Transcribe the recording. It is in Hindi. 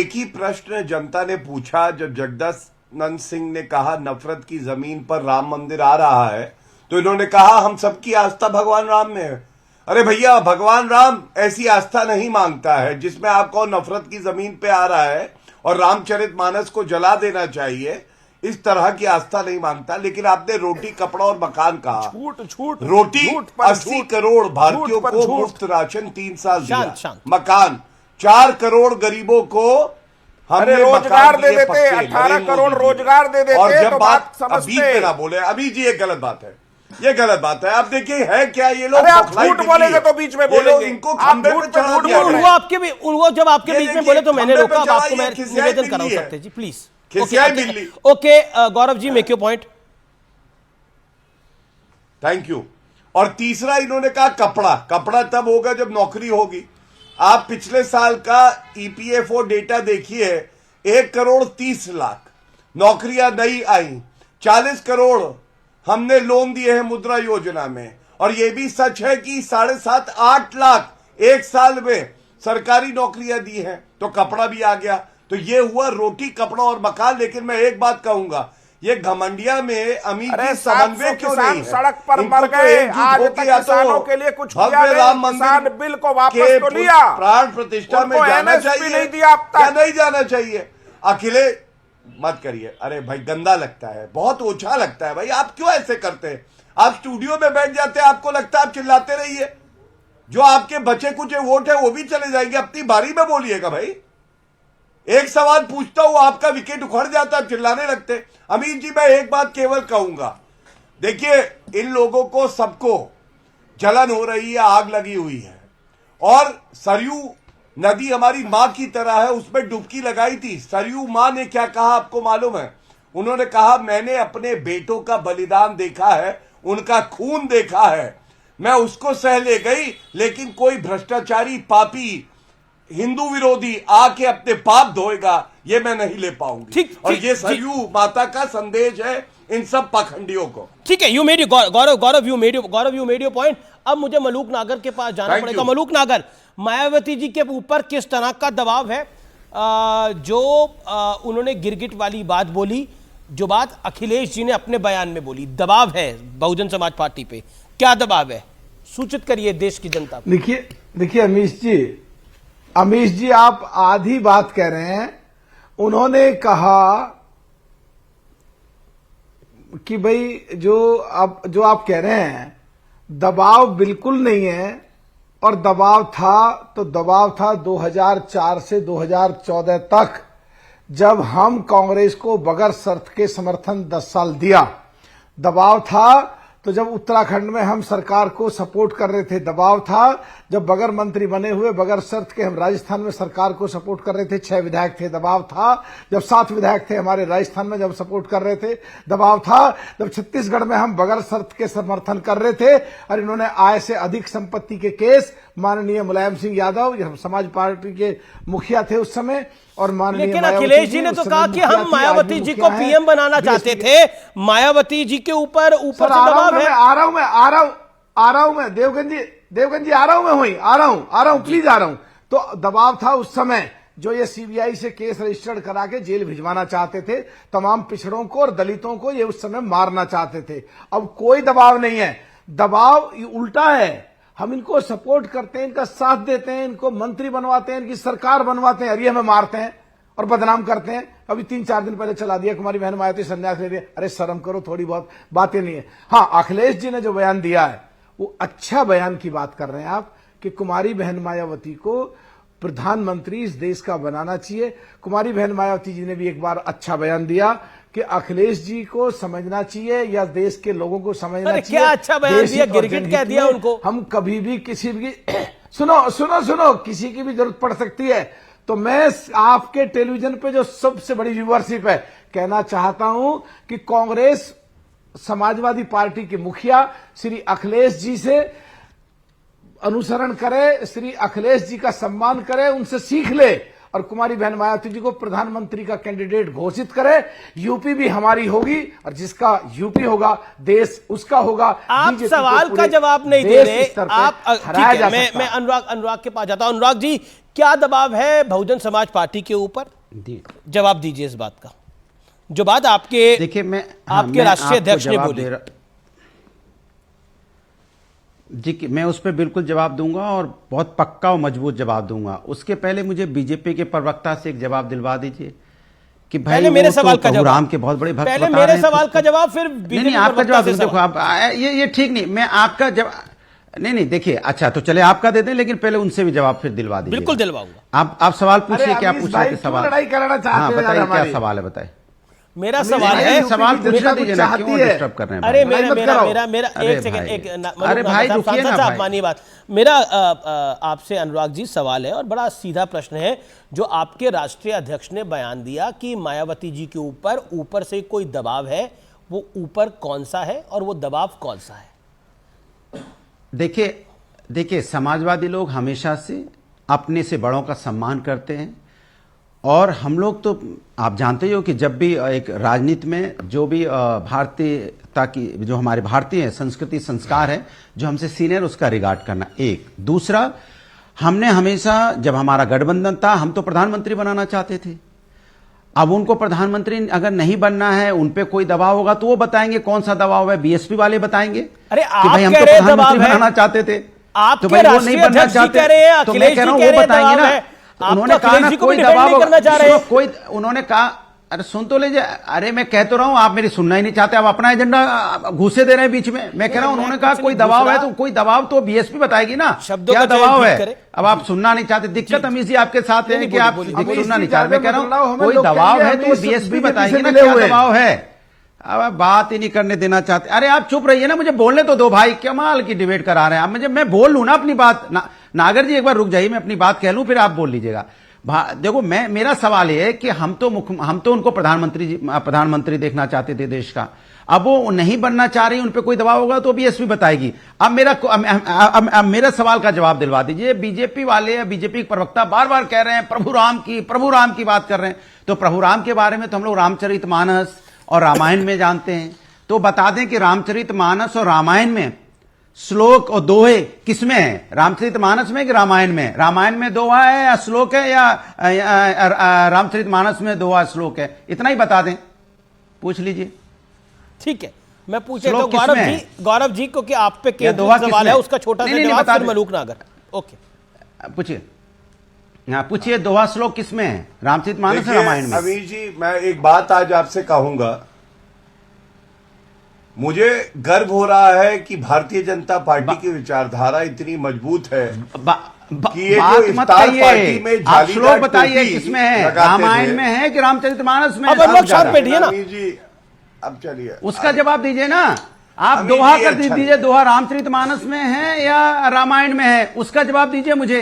एक ही प्रश्न जनता ने पूछा जब जगदानंद सिंह ने कहा नफरत की जमीन पर राम मंदिर आ रहा है, तो इन्होंने कहा हम सबकी आस्था भगवान राम में है। अरे भैया, भगवान राम ऐसी आस्था नहीं मांगता है जिसमें आपको नफरत की जमीन पे आ रहा है और रामचरितमानस को जला देना चाहिए, इस तरह की आस्था नहीं मांगता। लेकिन आपने रोटी, कपड़ा और मकान कहा। झूठ रोटी 80 करोड़ भारतीयों को मुफ्त राशन 3 साल दिया। मकान 4 करोड़ गरीबों को हमने रोजगार दे देते, 18 करोड़ रोजगार दे देते। और जब बात अभी पे ना बोले, अभी जी ये गलत बात है, ये गलत बात है। आप देखिए है क्या ये लोग, आप झूठ बोलेंगे तो बीच में बोलेंगे, इनको खंबे पे चढ़ा दिया। वो जब आपके बीच में बोले तो मैंने रोका। अब आपको मैं निवेदन करा सकते जी, please. Okay Gaurav ji, make your point. Thank you. और तीसरा इन्होंने कहा कपड़ा। कपड़ा तब होगा जब नौकरी होगी। आप पिछले साल का ईपीएफओ डेटा देखिए, 1 करोड़ 30 लाख नौकरियां नई आई, 40 करोड़ हमने लोन दिए हैं मुद्रा योजना में। और यह भी सच है कि 7.5-8 लाख एक साल में सरकारी नौकरियां दी हैं। तो कपड़ा भी आ गया। तो ये हुआ रोटी, कपड़ा और मकान। लेकिन मैं एक बात कहूंगा, ये घमंडिया में अमीर की समन्वय क्यों नहीं है? सड़क पर मर गए, आज तक किसानों के लिए कुछ किया नहीं, राम मंदिर बिल को वापस तो लिया, प्राण प्रतिष्ठा में जाना चाहिए नहीं दिया क्या नहीं जाना चाहिए? अकेले मत करिए। अरे भाई गंदा लगता है, बहुत ओछा लगता है भाई। आप क्यों ऐसे करते हैं? आप स्टूडियो में बैठ जाते हैं, आपको लगता है आप चिल्लाते रहिए, जो आपके बचे कुछ वोट है वो भी चले जाएंगे। अपनी बारी में बोलिएगा भाई। एक सवाल पूछता हूं, आपका विकेट उखड़ जाता, चिल्लाने लगते। अमीन जी, मैं एक बात केवल कहूंगा, देखिए इन लोगों को सबको जलन हो रही है, आग लगी हुई है। और सरयू नदी हमारी मां की तरह है, उसमें डुबकी लगाई थी। सरयू मां ने क्या कहा आपको मालूम है? उन्होंने कहा मैंने अपने बेटों का बलिदान देखा है, उनका खून देखा है, मैं उसको सह ले गई, लेकिन कोई भ्रष्टाचारी पापी हिंदू विरोधी आके अपने पाप धोएगा, ये मैं नहीं ले पाऊंगी। और ये सरयू माता का संदेश है इन सब पाखंडियों को। ठीक है, you made Gaurav you made your point. अब मुझे मलूक नागर के पास जाना पड़ेगा। मलूक नागर, मायावती जी के ऊपर किस तरह का दबाव है? जो उन्होंने गिरगिट वाली बात बोली, जो बात अखिलेश जी ने अपने बयान में बोली, दबाव है बहुजन समाज पार्टी पे, क्या दबाव है? सूचित करिए देश की जनता को। देखिए अमीश जी आप आधी बात कह रहे हैं। उन्होंने कहा कि भाई जो आप कह रहे हैं दबाव बिल्कुल नहीं है, और दबाव था 2004 से 2014 तक, जब हम कांग्रेस को बगैर शर्त के समर्थन 10 साल दिया। दबाव था तो जब उत्तराखंड में हम सरकार को सपोर्ट कर रहे थे। दबाव था जब बगैर मंत्री बने हुए बगैर शर्त के हम राजस्थान में सरकार को सपोर्ट कर रहे थे, 6 विधायक थे। दबाव था जब 7 विधायक थे हमारे राजस्थान में, जब सपोर्ट कर रहे थे। दबाव था जब छत्तीसगढ़ में हम बगैर शर्त के समर्थन कर रहे थे, और इन्होंने आय से अधिक संपत्ति के केस माननीय मुलायम सिंह यादव, जो समाज पार्टी के मुखिया थे उस समय, और माननीय लेकिन अखिलेश जी ने तो कहा कि हम मायावती जी को पीएम बनाना चाहते थे। मायावती जी के ऊपर से दबाव है। आ रहा हूं मैं देवगन जी आ रहा हूं प्लीज आ रहा हूं। तो दबाव था उस समय, जो ये सीबीआई से केस रजिस्टर्ड करा के जेल भिजवाना चाहते थे। तमाम पिछड़ों को और दलितों को ये उस समय मारना चाहते थे। अब कोई दबाव नहीं है, दबाव उल्टा है। हम इनको सपोर्ट करते हैं, इनका साथ देते हैं, इनको मंत्री बनवाते हैं, इनकी सरकार बनवाते हैं, और ये हमें मारते हैं और बदनाम करते हैं। अभी 3-4 दिन पहले चला दिया कुमारी बहन मायावती संन्यास ले दिया। अरे शर्म करो, थोड़ी बहुत बातें नहीं है। हाँ, अखिलेश जी ने जो बयान दिया है वो अच्छा बयान की बात कर रहे हैं आप, कि कुमारी बहन मायावती को प्रधानमंत्री इस देश का बनाना चाहिए। कुमारी बहन मायावती जी ने भी एक बार अच्छा बयान दिया कि अखिलेश जी को समझना चाहिए, या देश के लोगों को समझना चाहिए। क्या अच्छा बयान दिया, गिरगिट कह दिया उनको। हम कभी भी किसी भी सुनो किसी की भी जरूरत पड़ सकती है। तो मैं आपके टेलीविजन पे जो सबसे बड़ी व्यूअरशिप है, कहना चाहता हूं कि कांग्रेस समाजवादी पार्टी के मुखिया श्री अखिलेश जी से अनुसरण करे, श्री अखिलेश जी का सम्मान करे, उनसे सीख ले, और कुमारी बहन मायावती जी को प्रधानमंत्री का कैंडिडेट घोषित करे। यूपी भी हमारी होगी, और जिसका यूपी होगा देश उसका होगा। आप सवाल का जवाब नहीं दे रहे। आप मैं अनुराग के पास जाता हूं। अनुराग जी, क्या दबाव है बहुजन समाज पार्टी के ऊपर? जवाब दीजिए इस बात का, जो बात आपके देखिए आपके राष्ट्रीय अध्यक्ष ने बोली। जी मैं उस पर बिल्कुल जवाब दूंगा और बहुत पक्का और मजबूत जवाब दूंगा। उसके पहले मुझे बीजेपी के प्रवक्ता से एक जवाब दिलवा दीजिए कि भाई पहले मेरे सवाल का जवाब, राम के बहुत बड़े भक्त पहले बता मेरे रहे हैं सवाल का जवाब, फिर नहीं आपका जवाब देखो आप ये ठीक नहीं, मैं आपका जवाब नहीं देखिए, अच्छा तो चले आपका दे दें, लेकिन पहले उनसे भी जवाब फिर दिलवा दीजिए। बिल्कुल दिलवाऊंगा। आप सवाल पूछिए, क्या अमीश पूछ भाई रहे थे क्यों सवाल? लड़ाई कराना चाहते हाँ हो यार बताइए क्या हमारी? सवाल है, बताइए। मेरा सवाल नहीं, है, सवाल यूपी पूछना कुछ दीजिए ना, चाहती क्यों है। डिस्टर्ब कर रहे हैं? अरे भाई, मत करो। मेरा अरे एक सेकंड, भाई। एक अरे भाई रुकिए ना भाई। मानिए बात। मेरा आपसे अनुराग जी सवाल है और बड़ा सीधा प्रश्न है, जो आपके राष्ट्रीय अध्यक्ष ने बयान दिया कि मायावती जी के ऊपर से कोई दबाव है, वो ऊपर कौन सा है और वो दबाव कौन सा है? देखिए समाजवादी लोग हमेशा से अपने से बड़ों का सम्मान करते हैं, और हम लोग तो आप जानते ही हो कि जब भी एक राजनीति में जो भी भारतीयता की जो हमारे भारतीय संस्कृति संस्कार है, जो हमसे सीनियर, उसका रिगार्ड करना। एक दूसरा, हमने हमेशा जब हमारा गठबंधन था, हम तो प्रधानमंत्री बनाना चाहते थे। अब उनको प्रधानमंत्री अगर नहीं बनना है, उन पे कोई दबाव होगा तो वो बताएंगे कौन सा दबाव है। बीएसपी वाले बताएंगे अरे कि भाई हम कह तो रहे प्रधानमंत्री दबाव है, बनाना चाहते थे, आपके तो भाई वो नहीं राष्ट्रीय बनना अध्यक्ष जी चाहते, कह रहे हैं, तो मैं अखिलेश कह रहा जी हूं कह वो रहे हैं बताएंगे दबाव ना। है। तो आप उन्होंने तो कहा अखिलेश ना जी को कोई भी डिफेंड दबाव नहीं करना चाह रहे हैं। कोई, उन्होंने कहा अरे सुन तो लीजिए, अरे मैं कह तो रहा हूं, आप मेरी सुनना ही नहीं चाहते, आप अपना एजेंडा घुसे दे रहे हैं बीच में। मैं कह रहा हूं उन्होंने कहा कोई दबाव है, तो कोई दबाव तो बीएसपी बताएगी ना, क्या दबाव है। अब आप सुनना नहीं चाहते, दिक्कत अमीश जी आपके साथ है कि आप सुनना नहीं चाहते। मैं कह रहा हूं कोई दबाव है तो बीएसपी बताएगी ना क्या दबाव है। अब आप बात ही नहीं करने देना चाहते। अरे आप चुप रहिए ना, मुझे बोलने तो दो भाई, कमाल की डिबेट करा रहे हैं आप। मैं बोल लूं ना अपनी बात। नागर जी एक बार रुक जाइए, मैं अपनी बात कह लूं, फिर आप बोल लीजिएगा। देखो मेरा सवाल ये है कि हम तो उनको प्रधानमंत्री देखना चाहते थे देश का। अब वो नहीं बनना चाह रही, उन पे कोई दबाव होगा तो बीएसपी बताएगी। अब मेरा सवाल का जवाब दिलवा दीजिए। बीजेपी वाले या बीजेपी के प्रवक्ता बार बार कह रहे हैं प्रभु राम की बात कर रहे हैं, तो प्रभु राम के बारे में तो हम लोग रामचरितमानस और रामायण में जानते हैं। तो बता दें कि रामचरितमानस और रामायण में श्लोक और दोहे किसमें है? रामचरितमानस में कि रामायण में? रामायण में दोहा है या श्लोक है, या रामचरितमानस में दोहा श्लोक है? इतना ही बता दें, पूछ लीजिए। ठीक है, मैं पूछे तो गौरव जी क्योंकि आप पे केंद्रित सवाल है, उसका छोटा सा जवाब फिर मलूक नागर। ओके पूछिए, पूछिए दोहा श्लोक किसमें है, रामचरितमानस और रामायण में? अमीश जी मैं एक बात आज आपसे कहूंगा, मुझे गर्व हो रहा है कि भारतीय जनता पार्टी की विचारधारा इतनी मजबूत है कि ये बात जो मत इफ्तार कहिए, पार्टी में आप जालीदार श्लोक बताइए टोपी किसमें है, लगाते रामायण थे। में है कि रामचरितमानस में? अब हम लोग शांत बैठिए ना। अमीश जी अब चलिए उसका जवाब दीजिए ना। आप अमीश दोहा जी, कर अच्छा दीजिए, दोहा रामचरितमानस में है या रामायण में है, उसका जवाब दीजिए मुझे।